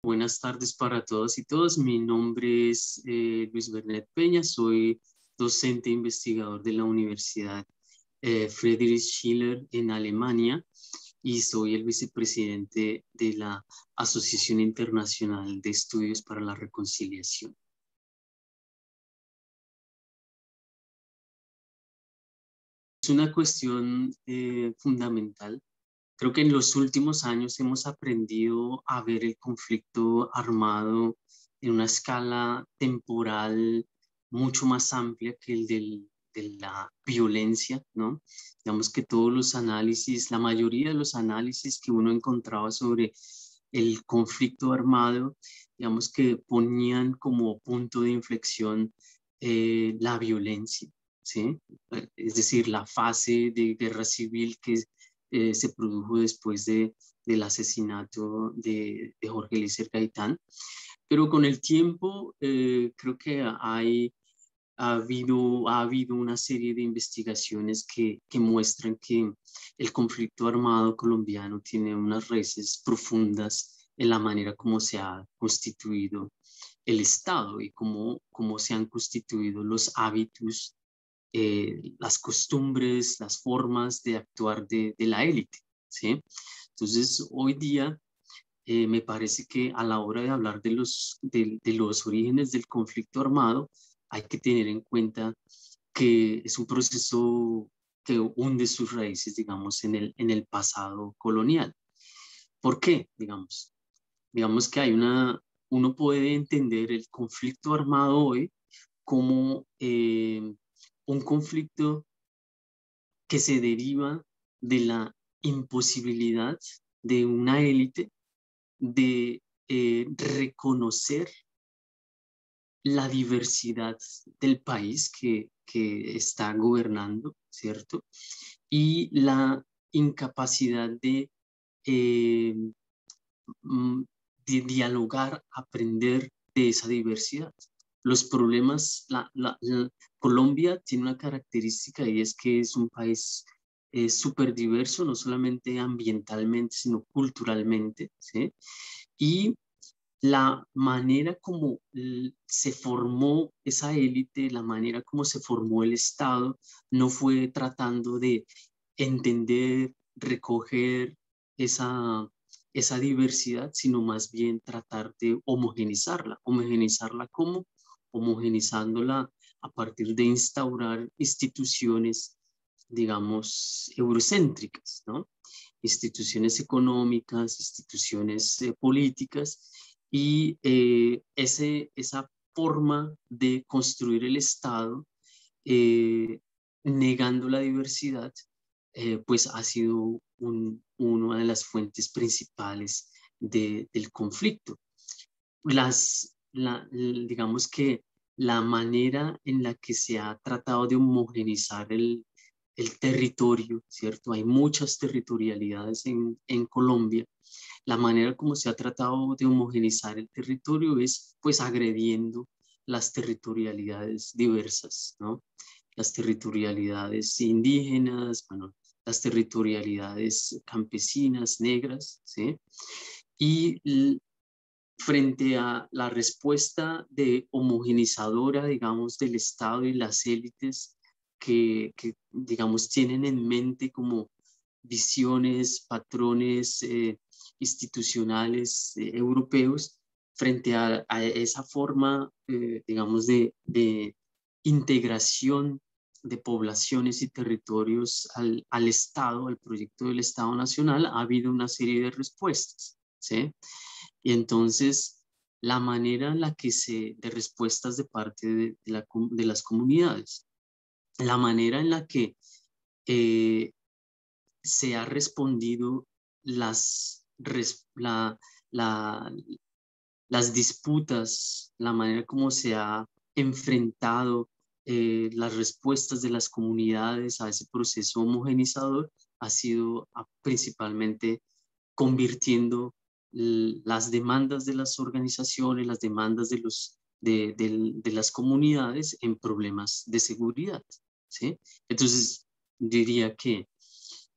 Buenas tardes para todos y todas. Mi nombre es Luis Bernet Peña. Soy docente e investigador de la Universidad Friedrich Schiller en Alemania y soy el vicepresidente de la Asociación Internacional de Estudios para la Reconciliación. Es una cuestión fundamental. Creo que en los últimos años hemos aprendido a ver el conflicto armado en una escala temporal mucho más amplia que de la violencia, ¿no? Digamos que todos los análisis, la mayoría de los análisis que uno encontraba sobre el conflicto armado, digamos que ponían como punto de inflexión la violencia, ¿sí? Es decir, la fase de guerra civil que se produjo después del asesinato de Jorge Eliezer Gaitán. Pero con el tiempo creo que ha habido una serie de investigaciones que muestran que el conflicto armado colombiano tiene unas raíces profundas en la manera como se ha constituido el Estado y cómo se han constituido los hábitos, las costumbres, las formas de actuar de la élite, ¿sí? Entonces, hoy día me parece que a la hora de hablar de los orígenes del conflicto armado, hay que tener en cuenta que es un proceso que hunde sus raíces, digamos, en el pasado colonial. ¿Por qué? Digamos que uno puede entender el conflicto armado hoy como un conflicto que se deriva de la imposibilidad de una élite de reconocer la diversidad del país que está gobernando, ¿cierto? Y la incapacidad eh, mm, de dialogar, aprender de esa diversidad. Los problemas, Colombia tiene una característica y es que es un país súper diverso, no solamente ambientalmente, sino culturalmente, ¿sí? Y la manera como se formó esa élite, la manera como se formó el Estado, no fue tratando de entender, recoger esa, esa diversidad, sino más bien tratar de homogenizarla. ¿Homogenizarla cómo? Homogenizándola a partir de instaurar instituciones, digamos, eurocéntricas, ¿no? Instituciones económicas, instituciones políticas, y esa forma de construir el Estado, eh, negando la diversidad, pues ha sido una de las fuentes principales del conflicto. Digamos que la manera en la que se ha tratado de homogenizar el territorio, ¿cierto? Hay muchas territorialidades en Colombia. La manera como se ha tratado de homogenizar el territorio es pues agrediendo las territorialidades diversas, ¿no? Las territorialidades indígenas, bueno, las territorialidades campesinas, negras, ¿sí? Y frente a la respuesta de homogenizadora, digamos, del Estado y las élites digamos, tienen en mente como visiones, patrones institucionales europeos, frente a esa forma, digamos, de integración de poblaciones y territorios al Estado, al proyecto del Estado Nacional, ha habido una serie de respuestas, ¿sí? Y entonces, la manera en la que de respuestas de parte de las comunidades, la manera en la que eh, se ha respondido las, res, la, las disputas, la manera como se ha enfrentado las respuestas de las comunidades a ese proceso homogenizador ha sido principalmente convirtiendo las demandas de las organizaciones, las demandas de las comunidades en problemas de seguridad, ¿sí? Entonces, diría que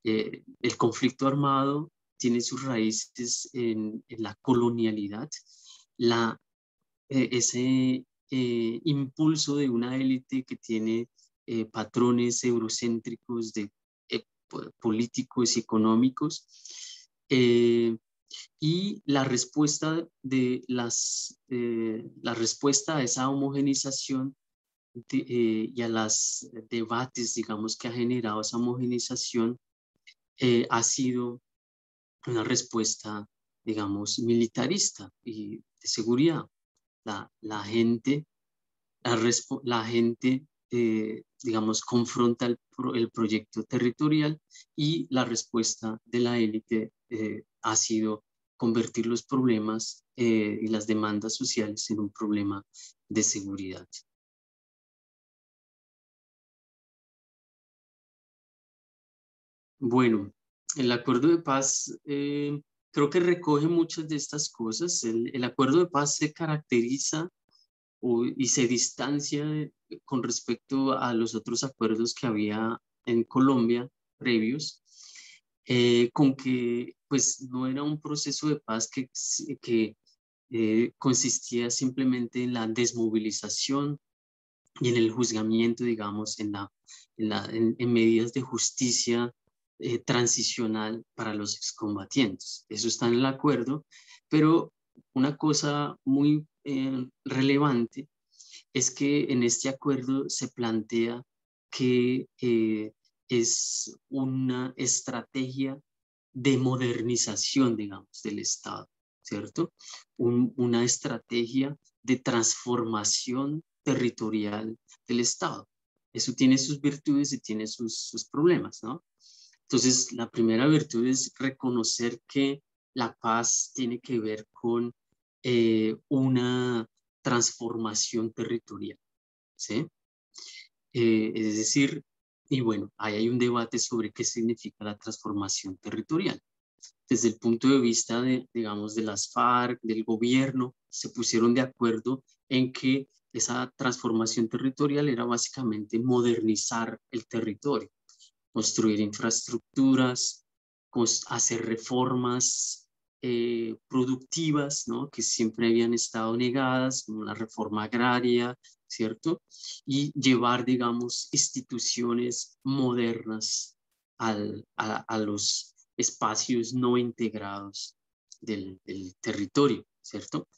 el conflicto armado tiene sus raíces en la colonialidad, ese impulso de una élite que tiene patrones eurocéntricos políticos y económicos, y la respuesta la respuesta a esa homogenización y a los debates, digamos, que ha generado esa homogenización, ha sido una respuesta, digamos, militarista y de seguridad. La gente, la gente digamos, confronta el proyecto territorial, y la respuesta de la élite ha sido convertir los problemas y las demandas sociales en un problema de seguridad. Bueno, el acuerdo de paz creo que recoge muchas de estas cosas. El acuerdo de paz se caracteriza y se distancia con respecto a los otros acuerdos que había en Colombia previos, con que pues no era un proceso de paz que consistía simplemente en la desmovilización y en el juzgamiento, digamos, en medidas de justicia transicional para los excombatientes. Eso está en el acuerdo, pero una cosa muy relevante es que en este acuerdo se plantea que es una estrategia de modernización, digamos, del Estado, ¿cierto? Una estrategia de transformación territorial del Estado. Eso tiene sus virtudes y tiene sus problemas, ¿no? Entonces, la primera virtud es reconocer que la paz tiene que ver con una transformación territorial, ¿sí? Es decir, y bueno, ahí hay un debate sobre qué significa la transformación territorial. Desde el punto de vista digamos, de las FARC, del gobierno, se pusieron de acuerdo en que esa transformación territorial era básicamente modernizar el territorio, construir infraestructuras, hacer reformas productivas, ¿no? Que siempre habían estado negadas, como la reforma agraria, ¿cierto? Y llevar, digamos, instituciones modernas a los espacios no integrados del territorio, ¿cierto?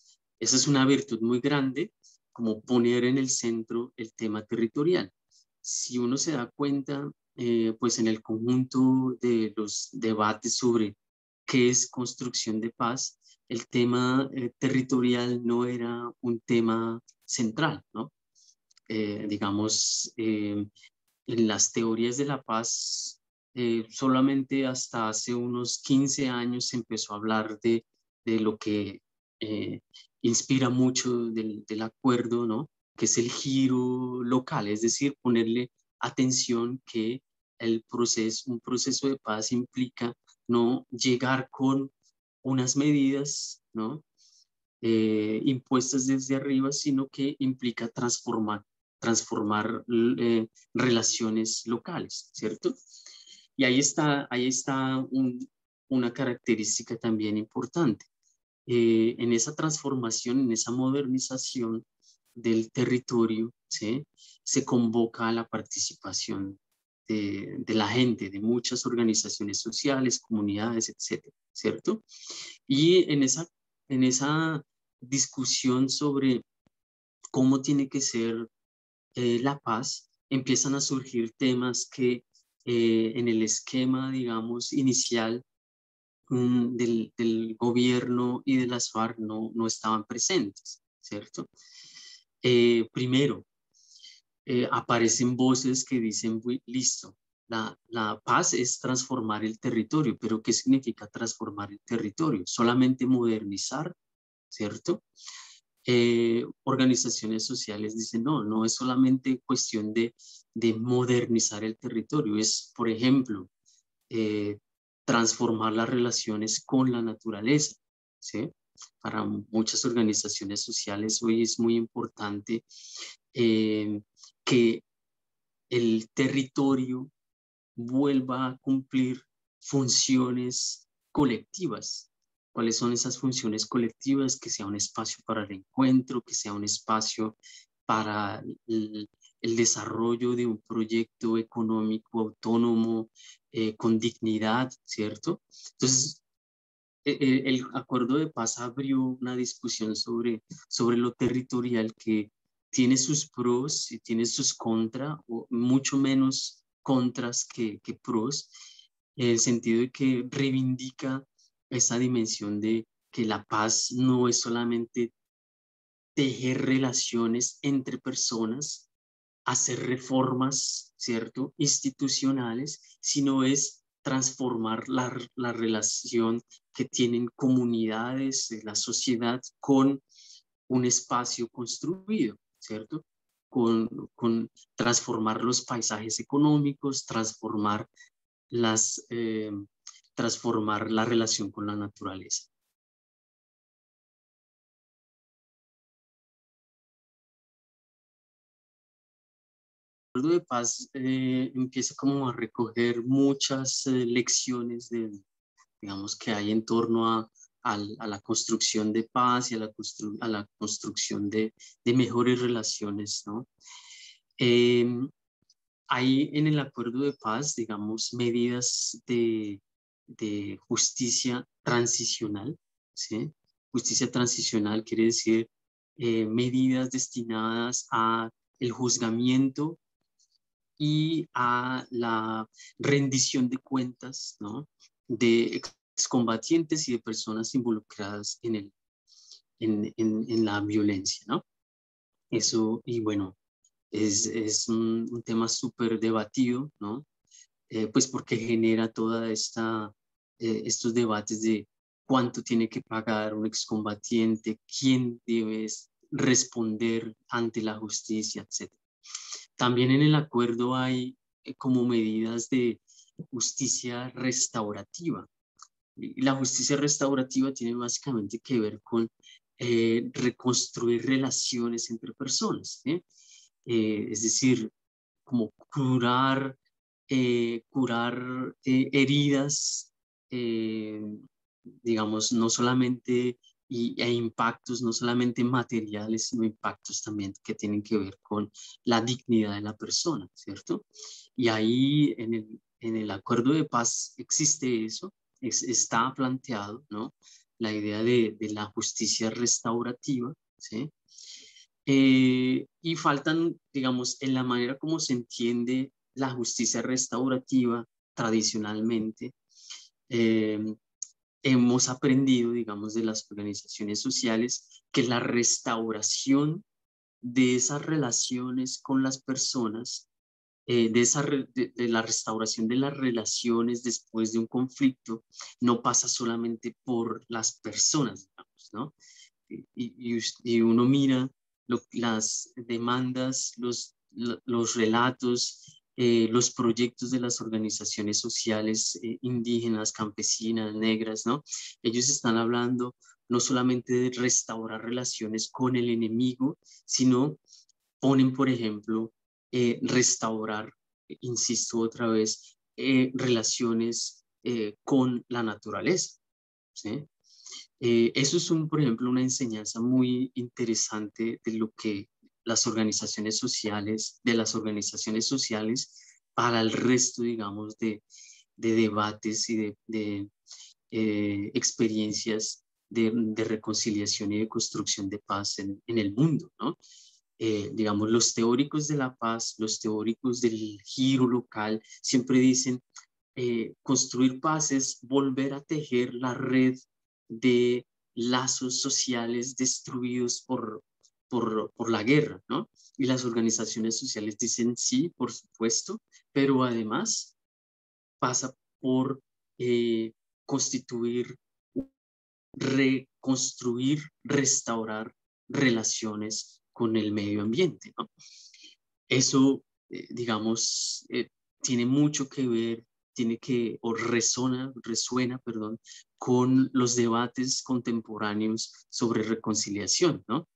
Esa es una virtud muy grande, como poner en el centro el tema territorial. Si uno se da cuenta, pues en el conjunto de los debates sobre qué es construcción de paz, el tema territorial no era un tema central, ¿no? Digamos, en las teorías de la paz, solamente hasta hace unos 15 años se empezó a hablar de lo que eh, inspira mucho del acuerdo, ¿no? Que es el giro local, es decir, ponerle atención que un proceso de paz implica no llegar con unas medidas, ¿no? Impuestas desde arriba, sino que implica transformar relaciones locales, ¿cierto? Y ahí está una característica también importante. En esa transformación, en esa modernización del territorio, ¿sí? Se convoca a la participación de la gente, de muchas organizaciones sociales, comunidades, etcétera, ¿cierto? Y en esa discusión sobre cómo tiene que ser la paz, empiezan a surgir temas que en el esquema, digamos, inicial del gobierno y de las FARC no estaban presentes, ¿cierto? Primero, aparecen voces que dicen, listo, la paz es transformar el territorio, pero ¿qué significa transformar el territorio? Solamente modernizar, ¿cierto? Organizaciones sociales dicen, no es solamente cuestión de modernizar el territorio, es, por ejemplo, transformar las relaciones con la naturaleza, ¿sí? Para muchas organizaciones sociales hoy es muy importante que el territorio vuelva a cumplir funciones colectivas. ¿Cuáles son esas funciones colectivas? Que sea un espacio para el encuentro, que sea un espacio para el desarrollo de un proyecto económico autónomo, con dignidad, ¿cierto? Entonces, el acuerdo de paz abrió una discusión sobre lo territorial que tiene sus pros y tiene sus contras, o mucho menos contras que pros, en el sentido de que reivindica esa dimensión de que la paz no es solamente tejer relaciones entre personas, hacer reformas, ¿cierto?, institucionales, sino es transformar la relación que tienen comunidades de la sociedad con un espacio construido, ¿cierto? Con transformar los paisajes económicos, las, eh, transformar la relación con la naturaleza. El acuerdo de paz empieza como a recoger muchas lecciones digamos, que hay en torno a la construcción de paz y a la construcción de mejores relaciones, ¿no? Eh, Hay en el acuerdo de paz, digamos, medidas de justicia transicional, ¿sí? Justicia transicional quiere decir medidas destinadas a el juzgamiento y a la rendición de cuentas, ¿no?, de excombatientes y de personas involucradas en la violencia, ¿no? Eso, y bueno, es un tema súper debatido, ¿no? Pues porque genera estos debates de cuánto tiene que pagar un excombatiente, quién debe responder ante la justicia, etcétera. También en el acuerdo hay como medidas de justicia restaurativa. Y la justicia restaurativa tiene básicamente que ver con reconstruir relaciones entre personas, ¿sí? Es decir, como curar heridas, eh, digamos, no solamente e impactos, no solamente materiales, sino impactos también que tienen que ver con la dignidad de la persona, ¿cierto? Y ahí en el acuerdo de paz existe eso, está planteado, ¿no? La idea de la justicia restaurativa, ¿sí? Y faltan, digamos, en la manera como se entiende la justicia restaurativa tradicionalmente, eh, hemos aprendido, digamos, de las organizaciones sociales que la restauración de esas relaciones con las personas, de la restauración de las relaciones después de un conflicto, no pasa solamente por las personas, digamos, ¿no? Y uno mira las demandas, los relatos, los proyectos de las organizaciones sociales indígenas, campesinas, negras, ¿no? Ellos están hablando no solamente de restaurar relaciones con el enemigo, sino ponen, por ejemplo, restaurar, insisto otra vez, relaciones con la naturaleza, ¿sí? Eso es, por ejemplo, una enseñanza muy interesante de lo que de las organizaciones sociales para el resto, digamos, de debates y de experiencias de reconciliación y de construcción de paz en el mundo, ¿no? Digamos, los teóricos de la paz, los teóricos del giro local, siempre dicen, construir paz es volver a tejer la red de lazos sociales destruidos por la guerra, ¿no? Y las organizaciones sociales dicen sí, por supuesto, pero además pasa por eh, constituir, reconstruir, restaurar relaciones con el medio ambiente, ¿no? Eso, digamos, tiene mucho que ver, o resuena, perdón, con los debates contemporáneos sobre reconciliación, ¿no?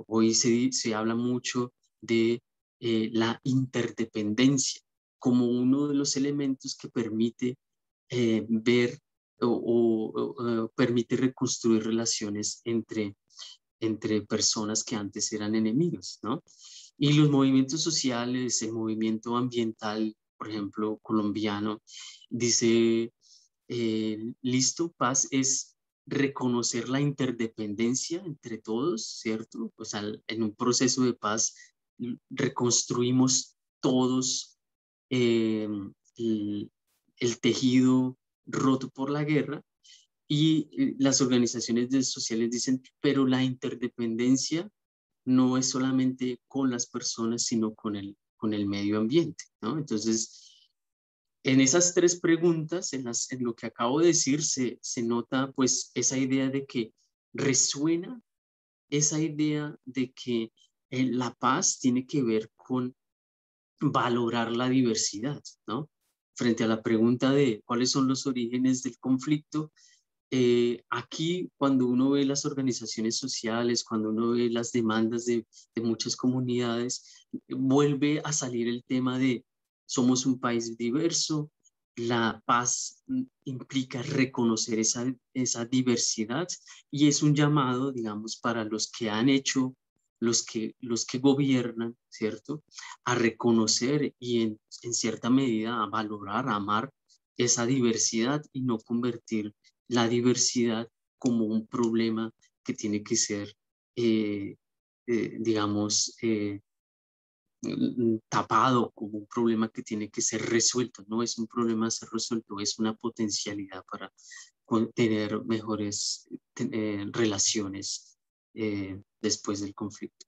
Hoy se habla mucho de la interdependencia como uno de los elementos que permite ver permite reconstruir relaciones entre personas que antes eran enemigos, ¿no? Y los movimientos sociales, el movimiento ambiental, por ejemplo, colombiano, dice, listo, paz es reconocer la interdependencia entre todos, ¿cierto? O sea, en un proceso de paz reconstruimos todos eh, el, el tejido roto por la guerra y las organizaciones sociales dicen, pero la interdependencia no es solamente con las personas, sino con el medio ambiente, ¿no? Entonces, en esas tres preguntas, en lo que acabo de decir, se nota pues esa idea de que resuena esa idea de que la paz tiene que ver con valorar la diversidad, ¿no? Frente a la pregunta de cuáles son los orígenes del conflicto, aquí cuando uno ve las organizaciones sociales, cuando uno ve las demandas de muchas comunidades, vuelve a salir el tema de somos un país diverso, la paz implica reconocer esa diversidad y es un llamado, digamos, para los que han hecho, los que gobiernan, ¿cierto? A reconocer y en cierta medida a valorar, a amar esa diversidad y no convertir la diversidad como un problema que tiene que ser, digamos, tapado, como un problema que tiene que ser resuelto. No es un problema a ser resuelto, es una potencialidad para tener mejores relaciones después del conflicto.